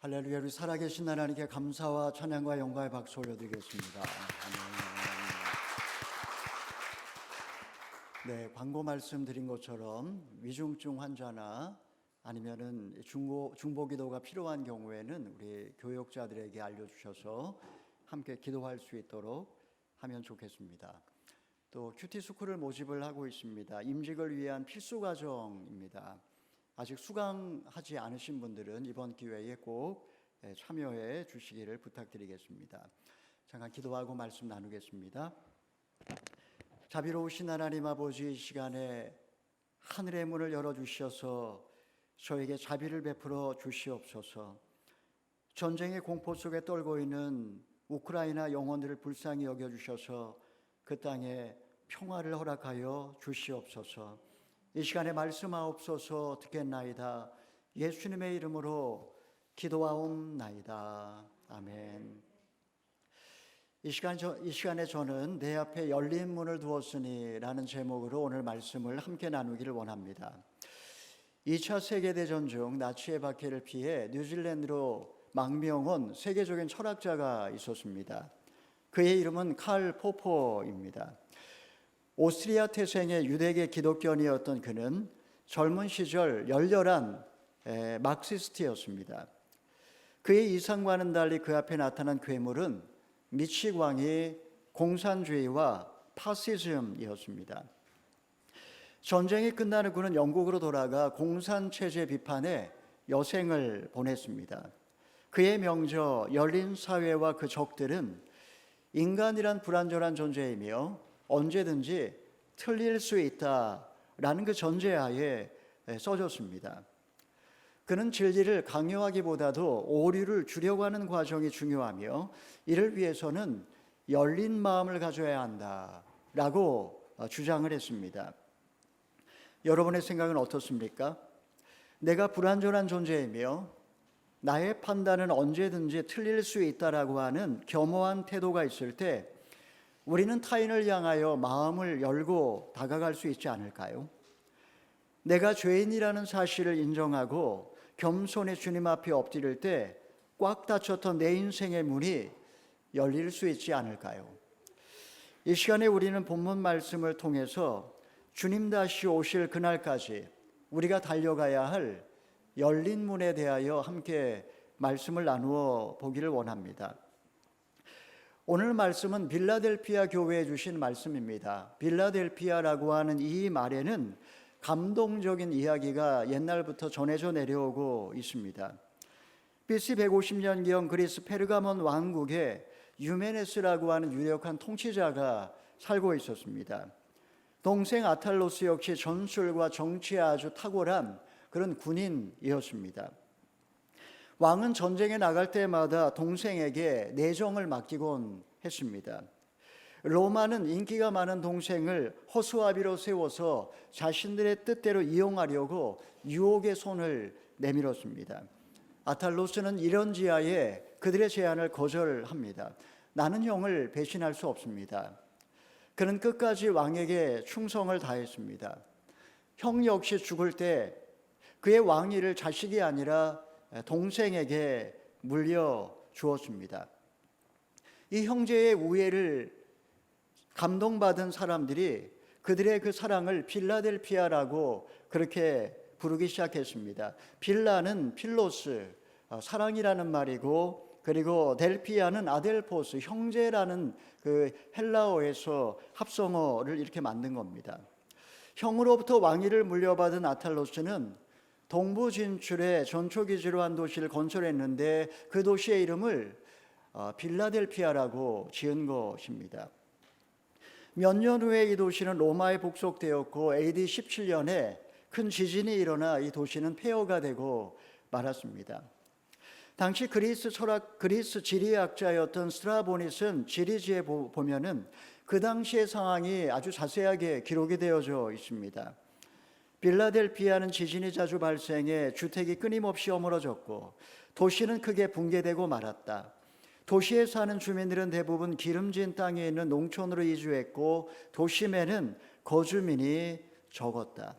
할렐루야. 우리 살아계신 하나님께 감사와 찬양과 영광의 박수 올려드리겠습니다. 네, 광고 말씀드린 것처럼 위중증 환자나 아니면은 중보기도가 필요한 경우에는 우리 교역자들에게 알려주셔서 함께 기도할 수 있도록 하면 좋겠습니다. 또 큐티스쿨을 모집을 하고 있습니다. 임직을 위한 필수 과정입니다. 아직 수강하지 않으신 분들은 이번 기회에 꼭 참여해 주시기를 부탁드리겠습니다. 잠깐 기도하고 말씀 나누겠습니다. 자비로우신 하나님 아버지, 이 시간에 하늘의 문을 열어주셔서 저에게 자비를 베풀어 주시옵소서. 전쟁의 공포 속에 떨고 있는 우크라이나 영혼들을 불쌍히 여겨주셔서 그 땅에 평화를 허락하여 주시옵소서. 이 시간에 말씀하옵소서. 듣겠나이다. 예수님의 이름으로 기도하옵나이다. 아멘. 이 시간에 저는 내 앞에 열린 문을 두었으니 라는 제목으로 오늘 말씀을 함께 나누기를 원합니다. 2차 세계대전 중 나치의 박해를 피해 뉴질랜드로 망명 온 세계적인 철학자가 있었습니다. 그의 이름은 칼 포퍼입니다. 오스트리아 태생의 유대계 기독교인이었던 그는 젊은 시절 열렬한 마크시스트였습니다. 그의 이상과는 달리 그 앞에 나타난 괴물은 미치광이 공산주의와 파시즘이었습니다. 전쟁이 끝난 후 그는 영국으로 돌아가 공산체제 비판에 여생을 보냈습니다. 그의 명저 열린 사회와 그 적들은 인간이란 불완전한 존재이며 언제든지 틀릴 수 있다라는 그 전제하에 써졌습니다. 그는 진리를 강요하기보다도 오류를 주려고 하는 과정이 중요하며 이를 위해서는 열린 마음을 가져야 한다라고 주장을 했습니다. 여러분의 생각은 어떻습니까? 내가 불완전한 존재이며 나의 판단은 언제든지 틀릴 수 있다라고 하는 겸허한 태도가 있을 때 우리는 타인을 향하여 마음을 열고 다가갈 수 있지 않을까요? 내가 죄인이라는 사실을 인정하고 겸손히 주님 앞에 엎드릴 때 꽉 닫혔던 내 인생의 문이 열릴 수 있지 않을까요? 이 시간에 우리는 본문 말씀을 통해서 주님 다시 오실 그날까지 우리가 달려가야 할 열린 문에 대하여 함께 말씀을 나누어 보기를 원합니다. 오늘 말씀은 빌라델피아 교회에 주신 말씀입니다. 빌라델피아라고 하는 이 말에는 감동적인 이야기가 옛날부터 전해져 내려오고 있습니다. BC 150년경 그리스 페르가몬 왕국에 유메네스라고 하는 유력한 통치자가 살고 있었습니다. 동생 아탈로스 역시 전술과 정치에 아주 탁월한 그런 군인이었습니다. 왕은 전쟁에 나갈 때마다 동생에게 내정을 맡기곤 했습니다. 로마는 인기가 많은 동생을 허수아비로 세워서 자신들의 뜻대로 이용하려고 유혹의 손을 내밀었습니다. 아탈로스는 이런 지하에 그들의 제안을 거절합니다. 나는 형을 배신할 수 없습니다. 그는 끝까지 왕에게 충성을 다했습니다. 형 역시 죽을 때 그의 왕위를 자식이 아니라 동생에게 물려주었습니다. 이 형제의 우애를 감동받은 사람들이 그들의 그 사랑을 빌라델피아라고 그렇게 부르기 시작했습니다. 빌라는 필로스, 사랑이라는 말이고, 그리고 델피아는 아델포스, 형제라는 그 헬라어에서 합성어를 이렇게 만든 겁니다. 형으로부터 왕위를 물려받은 아탈로스는 동부 진출에 전초기지로 한 도시를 건설했는데 그 도시의 이름을 빌라델피아라고 지은 것입니다. 몇 년 후에 이 도시는 로마에 복속되었고 AD 17년에 큰 지진이 일어나 이 도시는 폐허가 되고 말았습니다. 당시 그리스 지리학자였던 스트라보니스는 지리지에 보면은 그 당시의 상황이 아주 자세하게 기록이 되어져 있습니다. 빌라델피아는 지진이 자주 발생해 주택이 끊임없이 어물어졌고 도시는 크게 붕괴되고 말았다. 도시에 사는 주민들은 대부분 기름진 땅에 있는 농촌으로 이주했고 도심에는 거주민이 적었다.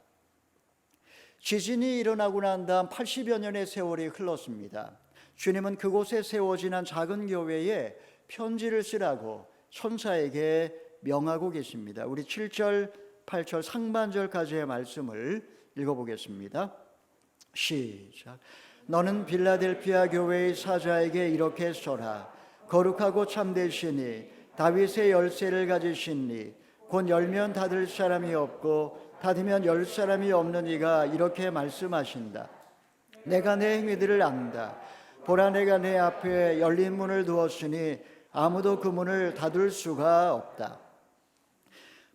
지진이 일어나고 난 다음 80여 년의 세월이 흘렀습니다. 주님은 그곳에 세워진 한 작은 교회에 편지를 쓰라고 천사에게 명하고 계십니다. 우리 7절, 8절 상반절까지의 말씀을 읽어보겠습니다. 시작. 너는 빌라델피아 교회의 사자에게 이렇게 써라. 거룩하고 참되시니 다윗의 열쇠를 가지시니 곧 열면 닫을 사람이 없고 닫으면 열 사람이 없는 이가 이렇게 말씀하신다. 내가 내 행위들을 안다. 보라, 내가 내 앞에 열린 문을 두었으니 아무도 그 문을 닫을 수가 없다.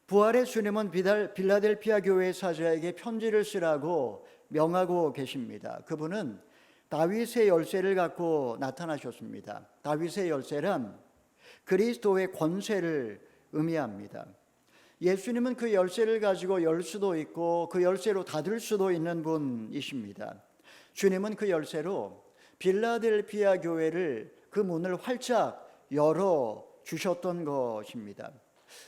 부활의 주님은 빌라델피아 교회의 사자에게 편지를 쓰라고 명하고 계십니다. 그분은 다윗의 열쇠를 갖고 나타나셨습니다. 다윗의 열쇠란 그리스도의 권세를 의미합니다. 예수님은 그 열쇠를 가지고 열 수도 있고 그 열쇠로 닫을 수도 있는 분이십니다. 주님은 그 열쇠로 빌라델피아 교회를 그 문을 활짝 열어 주셨던 것입니다.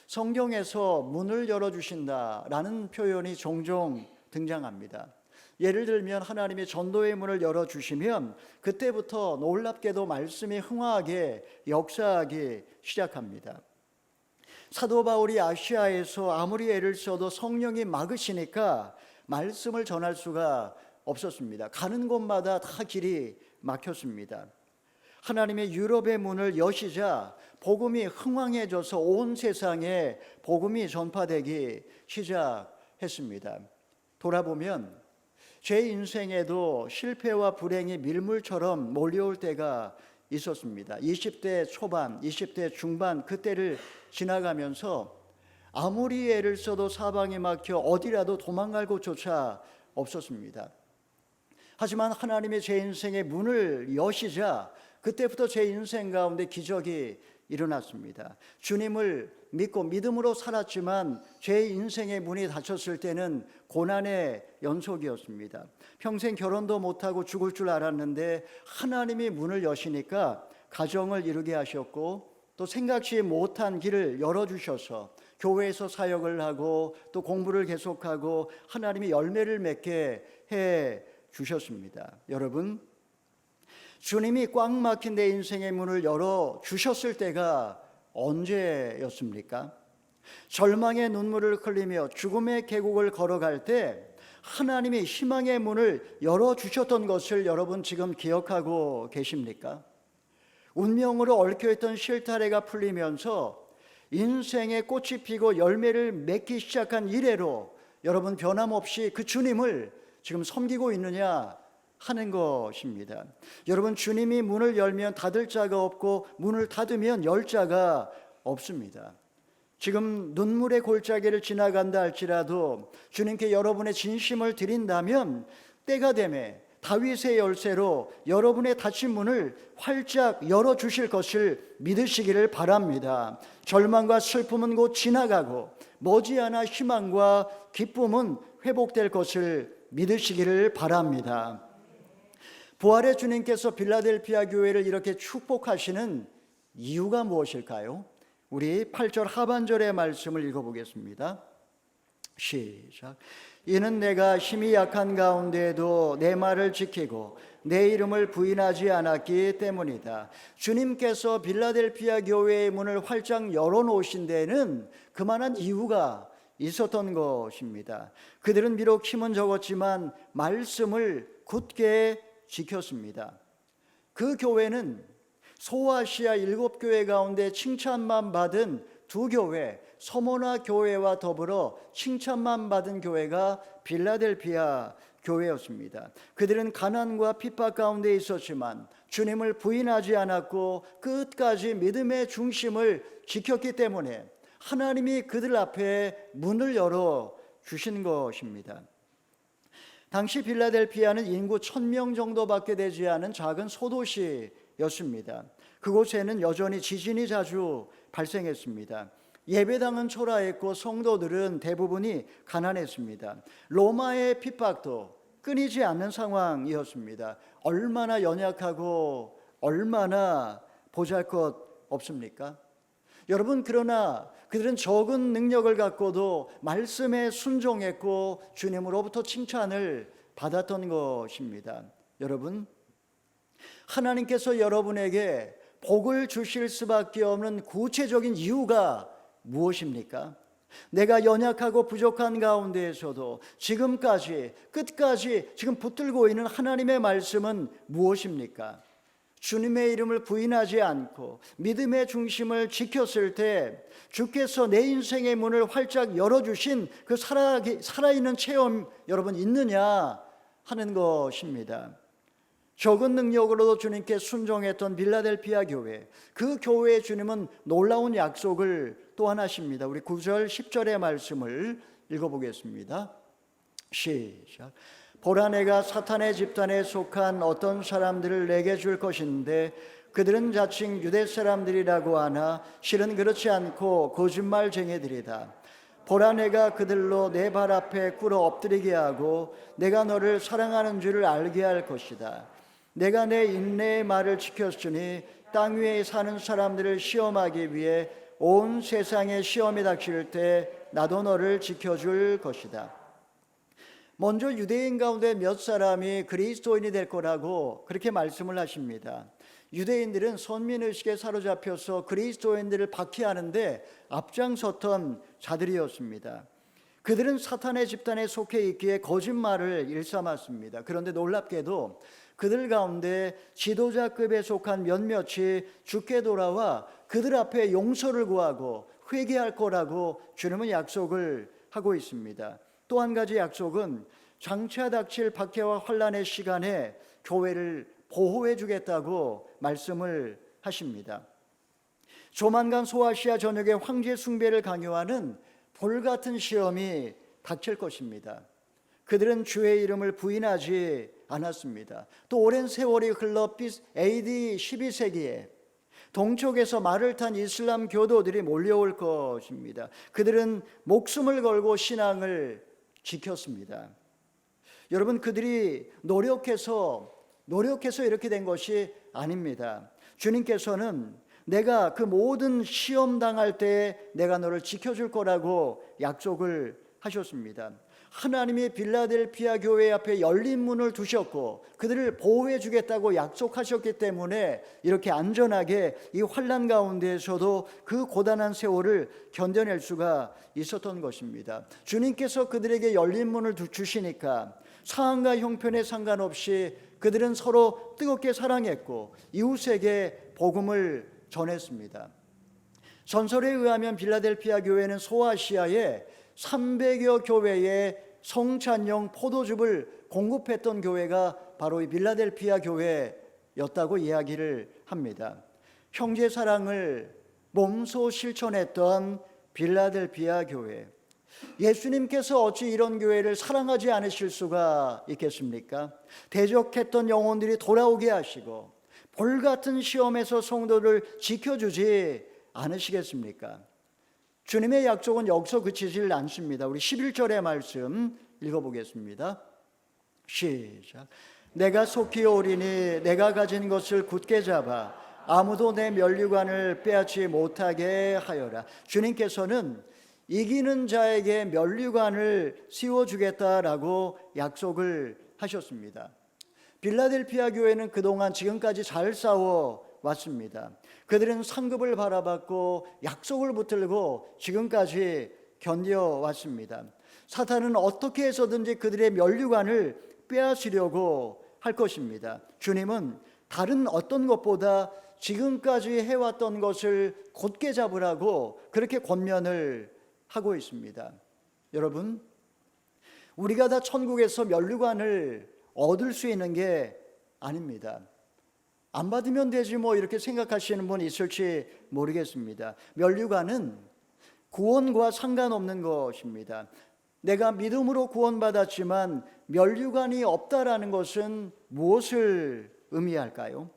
성경에서 문을 열어주신다라는 표현이 종종 등장합니다. 예를 들면 하나님이 전도의 문을 열어주시면 그때부터 놀랍게도 말씀이 흥황하게 역사하기 시작합니다. 사도 바울이 아시아에서 아무리 애를 써도 성령이 막으시니까 말씀을 전할 수가 없었습니다. 가는 곳마다 다 길이 막혔습니다. 하나님의 유럽의 문을 여시자 복음이 흥황해져서 온 세상에 복음이 전파되기 시작했습니다. 돌아보면 제 인생에도 실패와 불행이 밀물처럼 몰려올 때가 있었습니다. 20대 초반, 20대 중반 그때를 지나가면서 아무리 애를 써도 사방이 막혀 어디라도 도망갈 곳조차 없었습니다. 하지만 하나님이 제 인생의 문을 여시자 그때부터 제 인생 가운데 기적이 일어났습니다. 주님을 믿고 믿음으로 살았지만 제 인생의 문이 닫혔을 때는 고난의 연속이었습니다. 평생 결혼도 못하고 죽을 줄 알았는데 하나님이 문을 여시니까 가정을 이루게 하셨고 또 생각지 못한 길을 열어주셔서 교회에서 사역을 하고 또 공부를 계속하고 하나님이 열매를 맺게 해 주셨습니다. 여러분, 주님이 꽉 막힌 내 인생의 문을 열어 주셨을 때가 언제였습니까? 절망의 눈물을 흘리며 죽음의 계곡을 걸어갈 때 하나님이 희망의 문을 열어 주셨던 것을 여러분 지금 기억하고 계십니까? 운명으로 얽혀있던 실타래가 풀리면서 인생의 꽃이 피고 열매를 맺기 시작한 이래로 여러분 변함없이 그 주님을 지금 섬기고 있느냐 하는 것입니다. 여러분, 주님이 문을 열면 닫을 자가 없고 문을 닫으면 열 자가 없습니다. 지금 눈물의 골짜기를 지나간다 할지라도 주님께 여러분의 진심을 드린다면 때가 되매 다윗의 열쇠로 여러분의 닫힌 문을 활짝 열어주실 것을 믿으시기를 바랍니다. 절망과 슬픔은 곧 지나가고 머지않아 희망과 기쁨은 회복될 것을 믿으시기를 바랍니다. 부활의 주님께서 빌라델피아 교회를 이렇게 축복하시는 이유가 무엇일까요? 우리 8절 하반절의 말씀을 읽어보겠습니다. 시작. 이는 내가 힘이 약한 가운데에도 내 말을 지키고 내 이름을 부인하지 않았기 때문이다. 주님께서 빌라델피아 교회의 문을 활짝 열어놓으신 데는 그만한 이유가 있었던 것입니다. 그들은 비록 힘은 적었지만 말씀을 굳게 지켰습니다. 그 교회는 소아시아 7교회 가운데 칭찬만 받은 2교회, 서모나 교회와 더불어 칭찬만 받은 교회가 빌라델피아 교회였습니다. 그들은 가난과 핍박 가운데 있었지만 주님을 부인하지 않았고 끝까지 믿음의 중심을 지켰기 때문에 하나님이 그들 앞에 문을 열어 주신 것입니다. 당시 빌라델피아는 인구 1000명 정도밖에 되지 않은 작은 소도시였습니다. 그곳에는 여전히 지진이 자주 발생했습니다. 예배당은 초라했고 성도들은 대부분이 가난했습니다. 로마의 핍박도 끊이지 않는 상황이었습니다. 얼마나 연약하고 얼마나 보잘것없습니까? 여러분, 그러나 그들은 적은 능력을 갖고도 말씀에 순종했고 주님으로부터 칭찬을 받았던 것입니다. 여러분, 하나님께서 여러분에게 복을 주실 수밖에 없는 구체적인 이유가 무엇입니까? 내가 연약하고 부족한 가운데에서도 지금까지 끝까지 지금 붙들고 있는 하나님의 말씀은 무엇입니까? 주님의 이름을 부인하지 않고 믿음의 중심을 지켰을 때 주께서 내 인생의 문을 활짝 열어주신 그 살아있는 체험 여러분 있느냐 하는 것입니다. 적은 능력으로도 주님께 순종했던 빌라델피아 교회, 그 교회의 주님은 놀라운 약속을 또한 하십니다. 우리 9절 10절의 말씀을 읽어보겠습니다. 시작. 보라, 내가 사탄의 집단에 속한 어떤 사람들을 내게 줄 것인데 그들은 자칭 유대 사람들이라고 하나 실은 그렇지 않고 거짓말쟁이들이다. 보라, 내가 그들로 내 발 앞에 꿇어 엎드리게 하고 내가 너를 사랑하는 줄을 알게 할 것이다. 내가 내 인내의 말을 지켰으니 땅 위에 사는 사람들을 시험하기 위해 온 세상에 시험이 닥칠 때 나도 너를 지켜줄 것이다. 먼저 유대인 가운데 몇 사람이 그리스도인이 될 거라고 그렇게 말씀을 하십니다. 유대인들은 선민의식에 사로잡혀서 그리스도인들을 박해하는데 앞장섰던 자들이었습니다. 그들은 사탄의 집단에 속해 있기에 거짓말을 일삼았습니다. 그런데 놀랍게도 그들 가운데 지도자급에 속한 몇몇이 주께 돌아와 그들 앞에 용서를 구하고 회개할 거라고 주님은 약속을 하고 있습니다. 또 한 가지 약속은 장차 닥칠 박해와 환난의 시간에 교회를 보호해 주겠다고 말씀을 하십니다. 조만간 소아시아 전역에 황제 숭배를 강요하는 불같은 시험이 닥칠 것입니다. 그들은 주의 이름을 부인하지 않았습니다. 또 오랜 세월이 흘러 AD 12세기에 동쪽에서 말을 탄 이슬람 교도들이 몰려올 것입니다. 그들은 목숨을 걸고 신앙을 지켰습니다. 여러분, 그들이 노력해서 이렇게 된 것이 아닙니다. 주님께서는 내가 그 모든 시험 당할 때에 내가 너를 지켜줄 거라고 약속을 하셨습니다. 하나님이 빌라델피아 교회 앞에 열린 문을 두셨고 그들을 보호해 주겠다고 약속하셨기 때문에 이렇게 안전하게 이 환난 가운데에서도 그 고단한 세월을 견뎌낼 수가 있었던 것입니다. 주님께서 그들에게 열린 문을 주시니까 상황과 형편에 상관없이 그들은 서로 뜨겁게 사랑했고 이웃에게 복음을 전했습니다. 전설에 의하면 빌라델피아 교회는 소아시아의 300여 교회에 성찬용 포도즙을 공급했던 교회가 바로 이 빌라델피아 교회였다고 이야기를 합니다. 형제 사랑을 몸소 실천했던 빌라델피아 교회. 예수님께서 어찌 이런 교회를 사랑하지 않으실 수가 있겠습니까? 대적했던 영혼들이 돌아오게 하시고 불같은 시험에서 성도를 지켜주지 않으시겠습니까? 주님의 약속은 여기서 그치질 않습니다. 우리 11절의 말씀 읽어보겠습니다. 시작. 내가 속히 오리니 내가 가진 것을 굳게 잡아 아무도 내 면류관을 빼앗지 못하게 하여라. 주님께서는 이기는 자에게 면류관을 씌워주겠다라고 약속을 하셨습니다. 빌라델피아 교회는 그동안 지금까지 잘 싸워 왔습니다. 그들은 상급을 바라봤고 약속을 붙들고 지금까지 견뎌왔습니다. 사탄은 어떻게 해서든지 그들의 면류관을 빼앗으려고 할 것입니다. 주님은 다른 어떤 것보다 지금까지 해왔던 것을 곧게 잡으라고 그렇게 권면을 하고 있습니다. 여러분, 우리가 다 천국에서 면류관을 얻을 수 있는 게 아닙니다. 안 받으면 되지 뭐 이렇게 생각하시는 분 있을지 모르겠습니다. 면류관은 구원과 상관없는 것입니다. 내가 믿음으로 구원받았지만 면류관이 없다라는 것은 무엇을 의미할까요?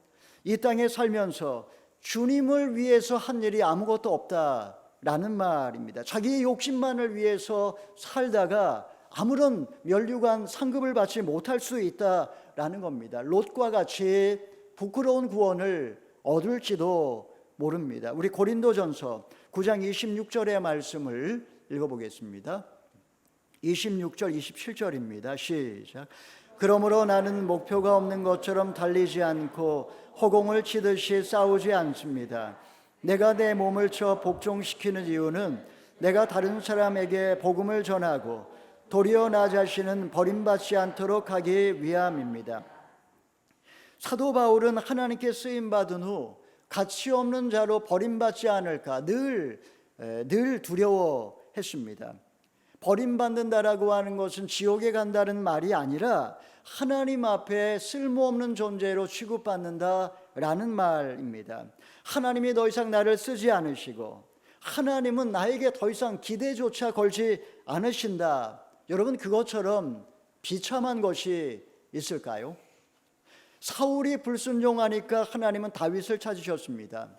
이 땅에 살면서 주님을 위해서 한 일이 아무것도 없다라는 말입니다. 자기의 욕심만을 위해서 살다가 아무런 면류관 상급을 받지 못할 수 있다라는 겁니다. 롯과 같이 부끄러운 구원을 얻을지도 모릅니다. 우리 고린도전서 9장 26절의 말씀을 읽어보겠습니다. 26절 27절입니다. 시작. 그러므로 나는 목표가 없는 것처럼 달리지 않고 허공을 치듯이 싸우지 않습니다. 내가 내 몸을 쳐 복종시키는 이유는 내가 다른 사람에게 복음을 전하고 도리어 나 자신은 버림받지 않도록 하기 위함입니다. 사도 바울은 하나님께 쓰임받은 후 가치 없는 자로 버림받지 않을까 늘 두려워했습니다. 버림받는다라고 하는 것은 지옥에 간다는 말이 아니라 하나님 앞에 쓸모없는 존재로 취급받는다라는 말입니다. 하나님이 더 이상 나를 쓰지 않으시고 하나님은 나에게 더 이상 기대조차 걸지 않으신다. 여러분, 그것처럼 비참한 것이 있을까요? 사울이 불순종하니까 하나님은 다윗을 찾으셨습니다.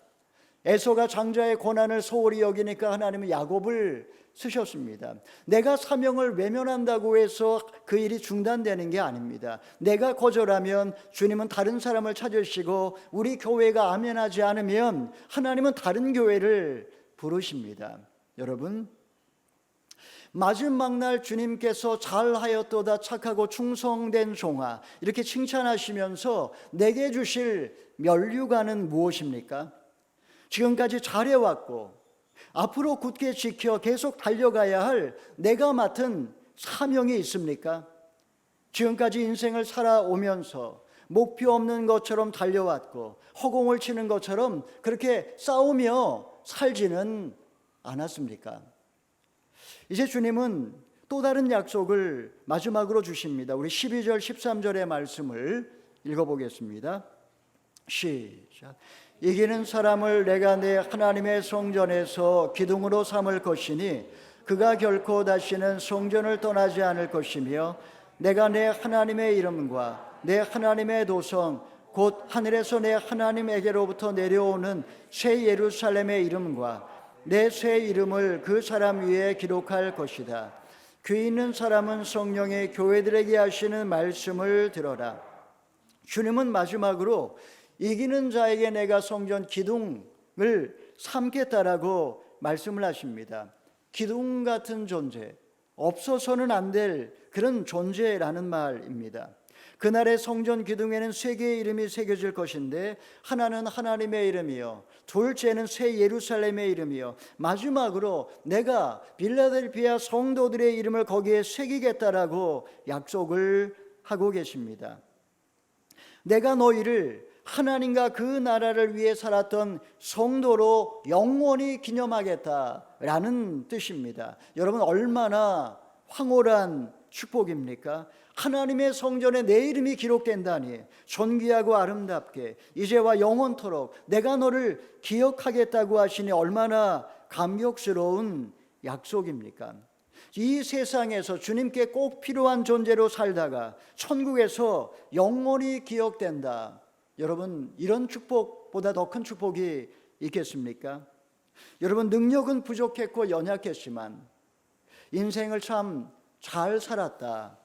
에서가 장자의 고난을 소홀히 여기니까 하나님은 야곱을 쓰셨습니다. 내가 사명을 외면한다고 해서 그 일이 중단되는 게 아닙니다. 내가 거절하면 주님은 다른 사람을 찾으시고 우리 교회가 아멘하지 않으면 하나님은 다른 교회를 부르십니다. 여러분, 마지막 날 주님께서 잘하였도다 착하고 충성된 종아 이렇게 칭찬하시면서 내게 주실 면류관은 무엇입니까? 지금까지 잘해왔고 앞으로 굳게 지켜 계속 달려가야 할 내가 맡은 사명이 있습니까? 지금까지 인생을 살아오면서 목표 없는 것처럼 달려왔고 허공을 치는 것처럼 그렇게 싸우며 살지는 않았습니까? 이제 주님은 또 다른 약속을 마지막으로 주십니다. 우리 12절 13절의 말씀을 읽어보겠습니다. 시작. 이기는 사람을 내가 내 하나님의 성전에서 기둥으로 삼을 것이니 그가 결코 다시는 성전을 떠나지 않을 것이며 내가 내 하나님의 이름과 내 하나님의 도성 곧 하늘에서 내 하나님에게로부터 내려오는 새 예루살렘의 이름과 내 새 이름을 그 사람 위에 기록할 것이다. 귀 있는 사람은 성령의 교회들에게 하시는 말씀을 들어라. 주님은 마지막으로 이기는 자에게 내가 성전 기둥을 삼겠다라고 말씀을 하십니다. 기둥 같은 존재, 없어서는 안 될 그런 존재라는 말입니다. 그날의 성전 기둥에는 세 개의 이름이 새겨질 것인데 하나는 하나님의 이름이요, 둘째는 새 예루살렘의 이름이요, 마지막으로 내가 빌라델피아 성도들의 이름을 거기에 새기겠다라고 약속을 하고 계십니다. 내가 너희를 하나님과 그 나라를 위해 살았던 성도로 영원히 기념하겠다라는 뜻입니다. 여러분, 얼마나 황홀한 축복입니까? 하나님의 성전에 내 이름이 기록된다니 존귀하고 아름답게 이제와 영원토록 내가 너를 기억하겠다고 하시니 얼마나 감격스러운 약속입니까? 이 세상에서 주님께 꼭 필요한 존재로 살다가 천국에서 영원히 기억된다. 여러분, 이런 축복보다 더 큰 축복이 있겠습니까? 여러분, 능력은 부족했고 연약했지만 인생을 참 잘 살았다.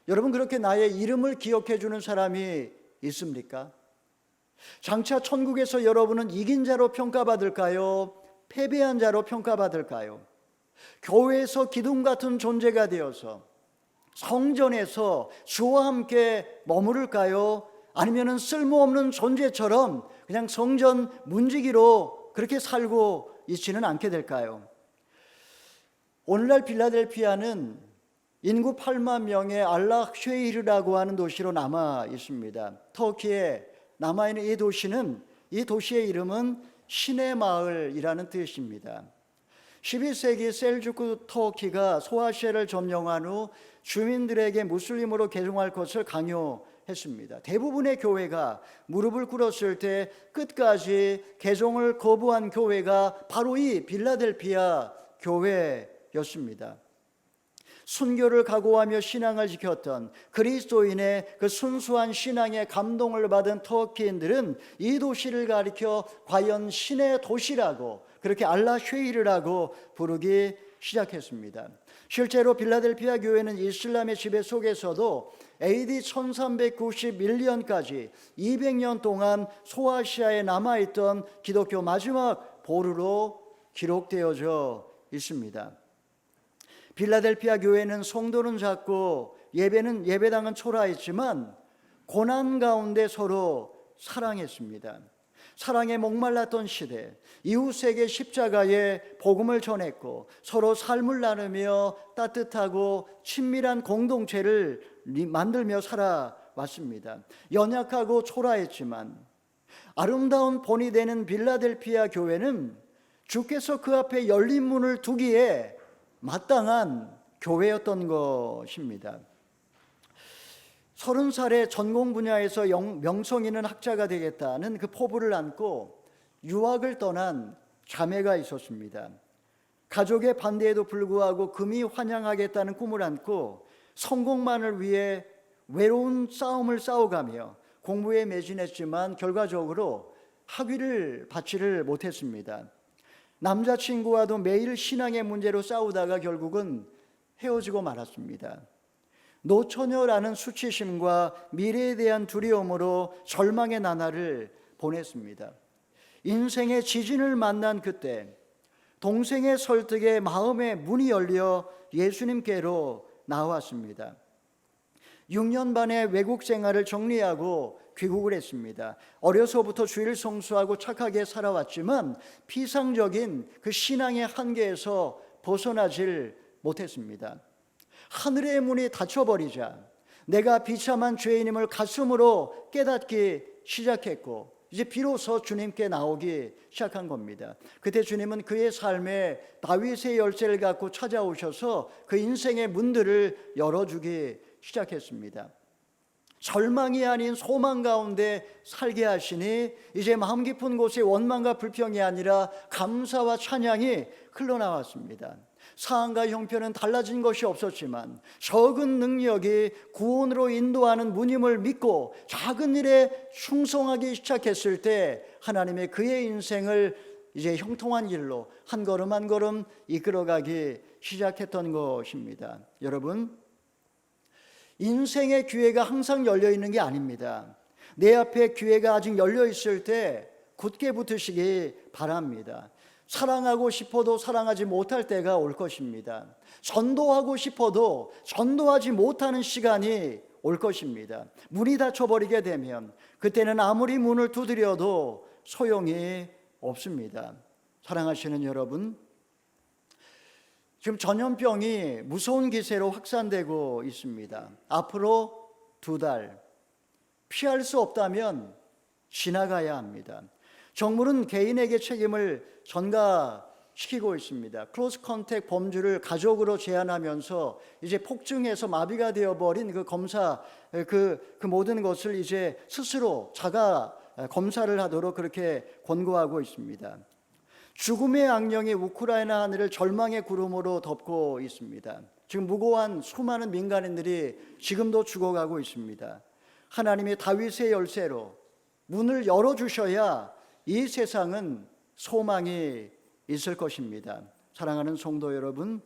여러분, 그렇게 나의 이름을 기억해 주는 사람이 있습니까? 장차 천국에서 여러분은 이긴 자로 평가받을까요? 패배한 자로 평가받을까요? 교회에서 기둥 같은 존재가 되어서 성전에서 주와 함께 머무를까요? 아니면은 쓸모없는 존재처럼 그냥 성전 문지기로 그렇게 살고 있지는 않게 될까요? 오늘날 빌라델피아는 인구 8만 명의 알라쉐이르라고 하는 도시로 남아 있습니다. 터키에 남아있는 이 도시는, 이 도시의 이름은 신의 마을이라는 뜻입니다. 12세기 셀주크 터키가 소아시아를 점령한 후 주민들에게 무슬림으로 개종할 것을 강요했습니다. 대부분의 교회가 무릎을 꿇었을 때 끝까지 개종을 거부한 교회가 바로 이 빌라델피아 교회였습니다. 순교를 각오하며 신앙을 지켰던 그리스도인의 그 순수한 신앙에 감동을 받은 터키인들은 이 도시를 가리켜 과연 신의 도시라고, 그렇게 알라쉐이르라고 부르기 시작했습니다. 실제로 빌라델피아 교회는 이슬람의 지배 속에서도 AD 1391년까지 200년 동안 소아시아에 남아있던 기독교 마지막 보루로 기록되어져 있습니다. 빌라델피아 교회는 성도는 작고 예배당은 초라했지만 고난 가운데 서로 사랑했습니다. 사랑에 목말랐던 시대, 이웃에게 십자가의 복음을 전했고 서로 삶을 나누며 따뜻하고 친밀한 공동체를 만들며 살아왔습니다. 연약하고 초라했지만 아름다운 본이 되는 빌라델피아 교회는 주께서 그 앞에 열린 문을 두기에 마땅한 교회였던 것입니다. 30살에 전공 분야에서 명성 있는 학자가 되겠다는 그 포부를 안고 유학을 떠난 자매가 있었습니다. 가족의 반대에도 불구하고 금이 환영하겠다는 꿈을 안고 성공만을 위해 외로운 싸움을 싸워가며 공부에 매진했지만 결과적으로 학위를 받지를 못했습니다. 남자친구와도 매일 신앙의 문제로 싸우다가 결국은 헤어지고 말았습니다. 노처녀라는 수치심과 미래에 대한 두려움으로 절망의 나날을 보냈습니다. 인생의 지진을 만난 그때 동생의 설득에 마음의 문이 열려 예수님께로 나왔습니다. 6년 반의 외국 생활을 정리하고 귀국을 했습니다. 어려서부터 주일 성수하고 착하게 살아왔지만 피상적인 그 신앙의 한계에서 벗어나질 못했습니다. 하늘의 문이 닫혀버리자 내가 비참한 죄인임을 가슴으로 깨닫기 시작했고 이제 비로소 주님께 나오기 시작한 겁니다. 그때 주님은 그의 삶에 다윗의 열쇠를 갖고 찾아오셔서 그 인생의 문들을 열어주기 시작했습니다. 절망이 아닌 소망 가운데 살게 하시니 이제 마음 깊은 곳에 원망과 불평이 아니라 감사와 찬양이 흘러나왔습니다. 상황과 형편은 달라진 것이 없었지만 적은 능력이 구원으로 인도하는 문임을 믿고 작은 일에 충성하기 시작했을 때 하나님의 그의 인생을 이제 형통한 길로 한 걸음 한 걸음 이끌어가기 시작했던 것입니다. 여러분, 인생의 기회가 항상 열려 있는 게 아닙니다. 내 앞에 기회가 아직 열려 있을 때 굳게 붙으시기 바랍니다. 사랑하고 싶어도 사랑하지 못할 때가 올 것입니다. 전도하고 싶어도 전도하지 못하는 시간이 올 것입니다. 문이 닫혀버리게 되면 그때는 아무리 문을 두드려도 소용이 없습니다. 사랑하시는 여러분, 지금 전염병이 무서운 기세로 확산되고 있습니다. 앞으로 2달 피할 수 없다면 지나가야 합니다. 정부는 개인에게 책임을 전가시키고 있습니다. 크로스 컨택 범주를 가족으로 제한하면서 이제 폭증해서 마비가 되어버린 그 검사 그 모든 것을 이제 스스로 자가 검사를 하도록 그렇게 권고하고 있습니다. 죽음의 악령이 우크라이나 하늘을 절망의 구름으로 덮고 있습니다. 지금 무고한 수많은 민간인들이 지금도 죽어가고 있습니다. 하나님이 다윗의 열쇠로 문을 열어주셔야 이 세상은 소망이 있을 것입니다. 사랑하는 성도 여러분,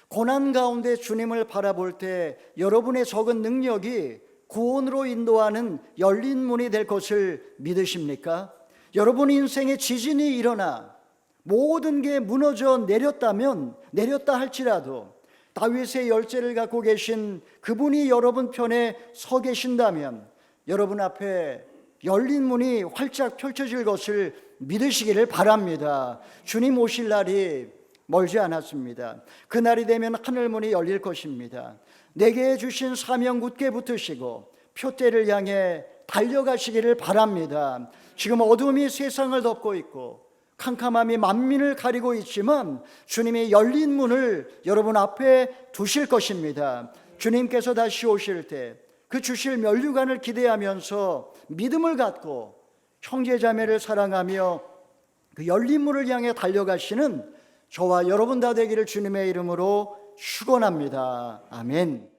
고난 가운데 주님을 바라볼 때 여러분의 적은 능력이 구원으로 인도하는 열린 문이 될 것을 믿으십니까? 여러분 인생에 지진이 일어나 모든 게 무너져 내렸다 할지라도 다윗의 열쇠를 갖고 계신 그분이 여러분 편에 서 계신다면 여러분 앞에 열린 문이 활짝 펼쳐질 것을 믿으시기를 바랍니다. 주님 오실 날이 멀지 않았습니다. 그날이 되면 하늘문이 열릴 것입니다. 내게 주신 사명 굳게 붙으시고 표대를 향해 달려가시기를 바랍니다. 지금 어둠이 세상을 덮고 있고 캄캄함이 만민을 가리고 있지만 주님의 열린 문을 여러분 앞에 두실 것입니다. 주님께서 다시 오실 때 그 주실 면류관을 기대하면서 믿음을 갖고 형제자매를 사랑하며 그 열린 문을 향해 달려가시는 저와 여러분 다 되기를 주님의 이름으로 축원합니다. 아멘.